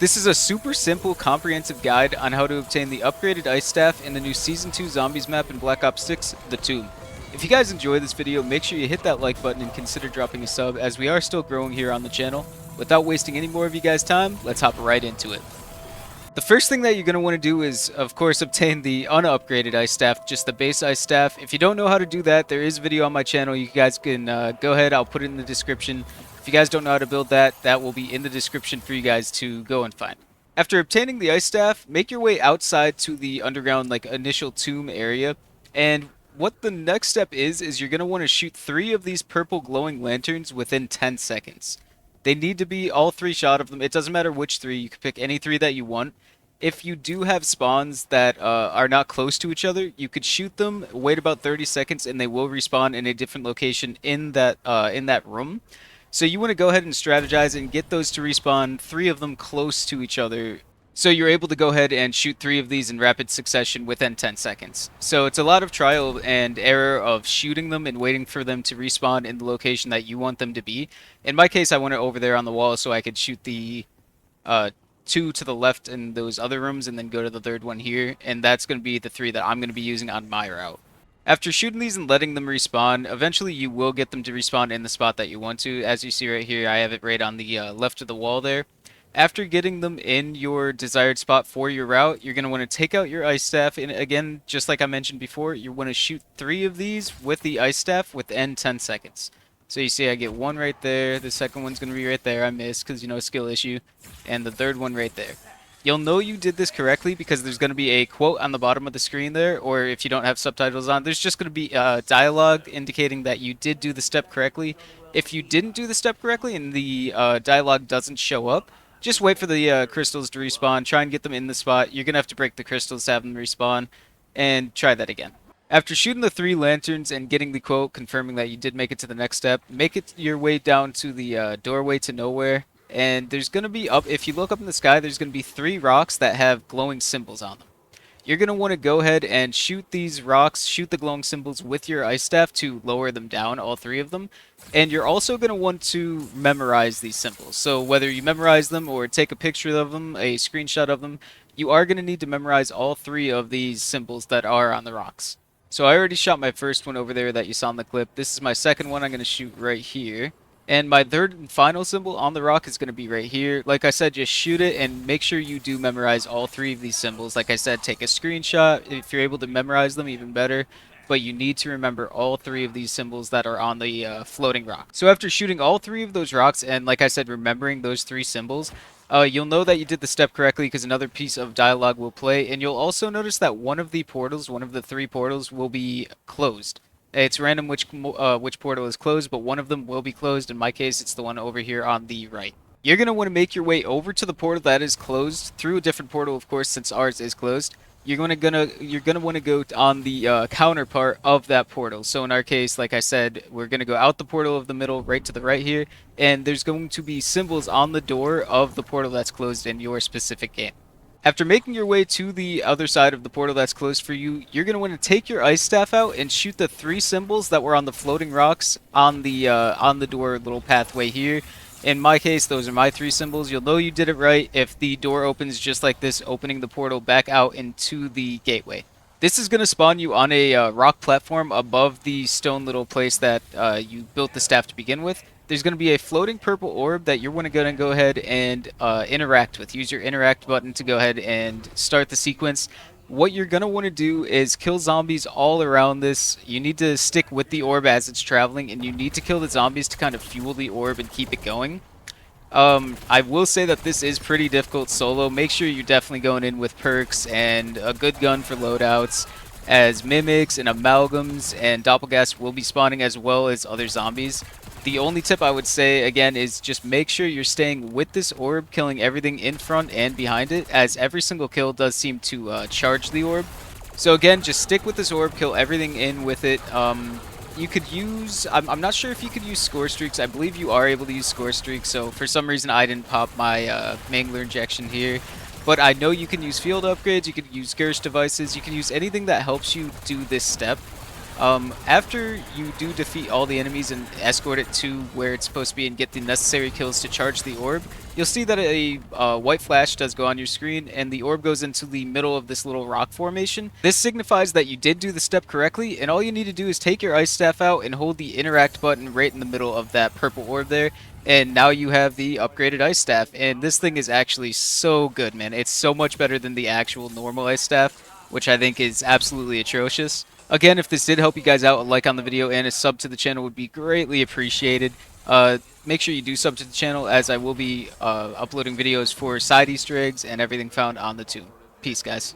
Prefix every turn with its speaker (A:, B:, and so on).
A: This is a super simple, comprehensive guide on how to obtain the upgraded Ice Staff in the new Season 2 Zombies map in Black Ops 6, The Tomb. If you guys enjoy this video, make sure you hit that like button and consider dropping a sub, as we are still growing here on the channel. Without wasting any more of you guys' time, let's hop right into it. The first thing that you're going to want to do is, of course, obtain the unupgraded Ice Staff, just the base Ice Staff. If you don't know how to do that, there is a video on my channel. You guys can go ahead, I'll put it in the description. If you guys don't know how to build that, that will be in the description for you guys to go and find. After obtaining the Ice Staff, make your way outside to the underground, initial tomb area. And what the next step is you're going to want to shoot 3 of these purple glowing lanterns within 10 seconds. They need to be all 3 shot of them. It doesn't matter which 3. You can pick any 3 that you want. If you do have spawns that are not close to each other, you could shoot them, wait about 30 seconds, and they will respawn in a different location in that room. So you want to go ahead and strategize and get those to respawn, 3 of them close to each other. So you're able to go ahead and shoot 3 of these in rapid succession within 10 seconds. So it's a lot of trial and error of shooting them and waiting for them to respawn in the location that you want them to be. In my case, I want it over there on the wall so I could shoot the 2 to the left in those other rooms and then go to the 3rd one here. And that's going to be the 3 that I'm going to be using on my route. After shooting these and letting them respawn, eventually you will get them to respawn in the spot that you want to. As you see right here, I have it right on the left of the wall there. After getting them in your desired spot for your route, you're going to want to take out your Ice Staff. And again, just like I mentioned before, you want to shoot 3 of these with the Ice Staff within 10 seconds. So you see I get 1 right there, the second one's going to be right there, I missed because, skill issue, and the 3rd one right there. You'll know you did this correctly because there's going to be a quote on the bottom of the screen there, or if you don't have subtitles on, there's just going to be dialogue indicating that you did do the step correctly. If you didn't do the step correctly and the dialogue doesn't show up, just wait for the crystals to respawn, try and get them in the spot. You're going to have to break the crystals to have them respawn, and try that again. After shooting the 3 lanterns and getting the quote confirming that you did make it to the next step, make it your way down to the doorway to nowhere. And there's going to be, if you look up in the sky, there's going to be 3 rocks that have glowing symbols on them. You're going to want to go ahead and shoot these rocks, shoot the glowing symbols with your Ice Staff to lower them down, all 3 of them. And you're also going to want to memorize these symbols. So whether you memorize them or take a picture of them, a screenshot of them, you are going to need to memorize all 3 of these symbols that are on the rocks. So I already shot my first one over there that you saw in the clip. This is my second one I'm going to shoot right here. And my 3rd and final symbol on the rock is going to be right here. Like I said, just shoot it and make sure you do memorize all 3 of these symbols. Like I said, take a screenshot. If you're able to memorize them, even better. But you need to remember all 3 of these symbols that are on the floating rock. So after shooting all 3 of those rocks and, like I said, remembering those 3 symbols, you'll know that you did the step correctly because another piece of dialogue will play. And you'll also notice that one of the 3 portals will be closed. It's random which portal is closed, but one of them will be closed. In my case, it's the one over here on the right. You're going to want to make your way over to the portal that is closed through a different portal, of course, since ours is closed. You're gonna want to go on the counterpart of that portal. So in our case, like I said, we're gonna go out the portal of the middle, right to the right here, and there's going to be symbols on the door of the portal that's closed in your specific game. After making your way to the other side of the portal that's closed for you, you're going to want to take your Ice Staff out and shoot the 3 symbols that were on the floating rocks on the door little pathway here. In my case, those are my 3 symbols. You'll know you did it right if the door opens just like this, opening the portal back out into the gateway. This is going to spawn you on a rock platform above the stone little place that you built the staff to begin with. There's going to be a floating purple orb that you're going to go ahead and interact with. Use your interact button to go ahead and start the sequence. What you're going to want to do is kill zombies all around this. You need to stick with the orb as it's traveling, and you need to kill the zombies to kind of fuel the orb and keep it going. I will say that this is pretty difficult solo. Make sure you're definitely going in with perks and a good gun for loadouts, as mimics and amalgams and doppelgangers will be spawning as well as other zombies. The only tip I would say, again, is just make sure you're staying with this orb, killing everything in front and behind it, as every single kill does seem to charge the orb. So again, just stick with this orb, kill everything in with it. You could use, I'm not sure if you could use score streaks. I believe you are able to use score streaks, so for some reason I didn't pop my mangler injection here. But I know you can use field upgrades, you can use Gersh devices, you can use anything that helps you do this step. After you do defeat all the enemies and escort it to where it's supposed to be and get the necessary kills to charge the orb, you'll see that a white flash does go on your screen and the orb goes into the middle of this little rock formation. This signifies that you did do the step correctly, and all you need to do is take your ice staff out and hold the interact button right in the middle of that purple orb there, and now you have the upgraded ice staff. And this thing is actually so good, man. It's so much better than the actual normal ice staff, which I think is absolutely atrocious. Again, if this did help you guys out, a like on the video and a sub to the channel would be greatly appreciated. Make sure you do sub to the channel, as I will be uploading videos for side Easter eggs and everything found on the tomb. Peace, guys.